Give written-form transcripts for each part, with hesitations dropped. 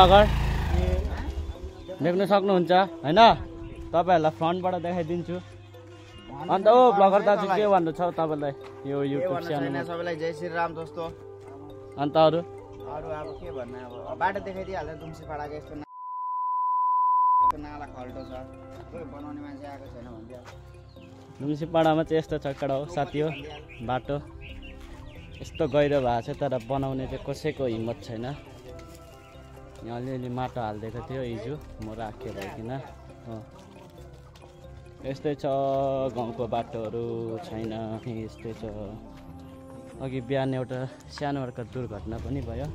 अगर देख्न सक्नुहुन्छ हैन तपाईहरुलाई फ्रन्टबाट देखाइदिन्छु अन्त ओ ब्लगर दाजु के भन्नु छ तपाईलाई यो युट्युब च्यानलमा सबैलाई जय श्री राम दोस्तो अन्त अरु अब के भन्ने अब बाटो देखाइदिहाल्छ दुम्सी पाडाको यस्तो नाला खल्टो छ कोही बनाउने मान्छे आएको छैन भन्दियो दुम्सी पाडामा चाहिँ यस्तो चक्कडा हो साथी हो बाटो यस्तो गहिरो भएको छ तर बनाउने चाहिँ कसैको हिम्मत छैन यहाँ अलिअलि माटो हालिदिएको थियो हिजो म राखेँ भइकन यस्तै छ गाउँको बाटोहरू छैन यस्तै छ अघि बिहान एउटा सानो अर्को दुर्घटना पनि भयो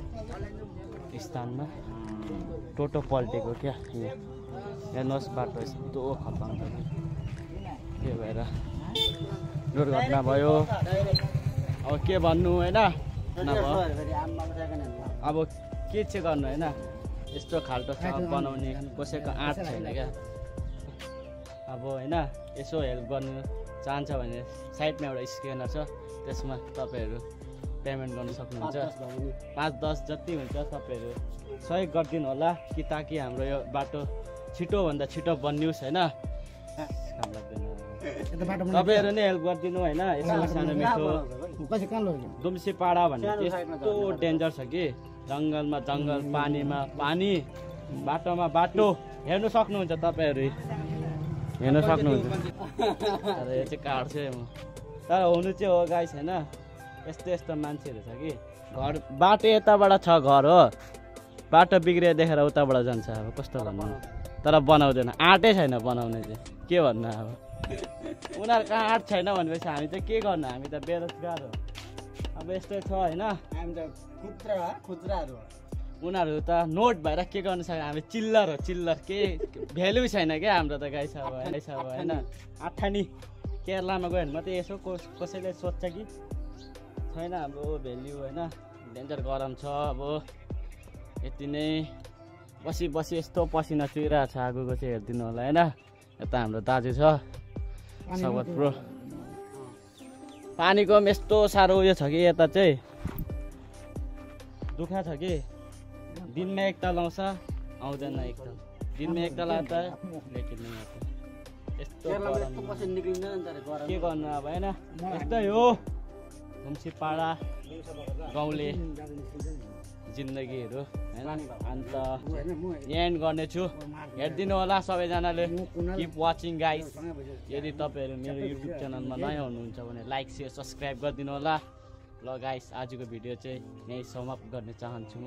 स्थानमा टोटो पल्टेको क्या हेर्नुहोस् बाटो यस्तो खतम छ के भएर दुर्घटना भयो अब के भन्नु होइन अब के चाहिँ गर्नु होइन यस्तो खाल्टो छ बनाउने कसैको आँट छैन क्या अब होइन यसो हेल्प गर्नु चाहन्छ भने साइडमा एउटा स्क्यानर छ त्यसमा तपाईँहरू पेमेन्ट गर्न सक्नुहुन्छ 5-10 जति हुन्छ तपाईँहरू सहयोग गरिदिनु होला कि ताकि हाम्रो यो बाटो छिटोभन्दा छिटो बनियोस् होइन तपाईँहरू नै हेल्प गरिदिनु होइन यसो सानो मिठो दुम्सी पाडा भन्ने यस्तो डेन्जर छ कि जङ्गलमा जङ्गल पानीमा पानी बाटोमा बाटो हेर्नु सक्नुहुन्छ तपाईँहरू हेर्नु सक्नुहुन्छ तर यो चाहिँ काट्छु म तर हुनु चाहिँ हो गाइस होइन यस्तो यस्तो मान्छेहरू छ कि घर बाटो यताबाट छ घर हो बाटो बिग्रियो देखेर उताबाट जान्छ अब कस्तो भन्नु तर बनाउँदैन आँटै छैन बनाउने चाहिँ के भन्नु अब उनीहरूको आँट छैन भनेपछि हामी चाहिँ के गर्नु हामी त बेरोजगार हो अब यस्तै छ होइन उनीहरू त नोट भएर के गर्नु सक्छ हामी चिल्लर हो चिल्लर के भ्यालु छैन क्या हाम्रो त गाइस अब होइन आठानी केरलामा गयो भने मात्रै यसो कसैले सोध्छ कि छैन हाम्रो भ्याल्यु होइन डेन्जर गरम छ अब यति नै बसी बसी यस्तो पसिना चुइरहेको छ आगोको चाहिँ हेरिदिनु होला होइन यता हाम्रो दाजु छ सगत ब्रो पानीको पनि यस्तो साह्रो उयो छ कि यता चाहिँ दुखा छ कि दिनमा एकताल आउँछ आउँदैन एकताल दिनमा एकताल आउँछ लेकिन यस्तो के गर्नु अब होइन यस्तै हो दुम्सी पाडा गाउँले जिन्दगीहरू होइन अन्त एन्ड गर्नेछु हेरिदिनु होला सबैजनाले किप वाचिङ गाइस यदि तपाईँहरू मेरो युट्युब च्यानलमा नयाँ हुनुहुन्छ भने लाइक सेयर सब्सक्राइब गरिदिनु होला ल गाइस आजको भिडियो चाहिँ यहीँ समाप्त गर्ने चाहन्छु म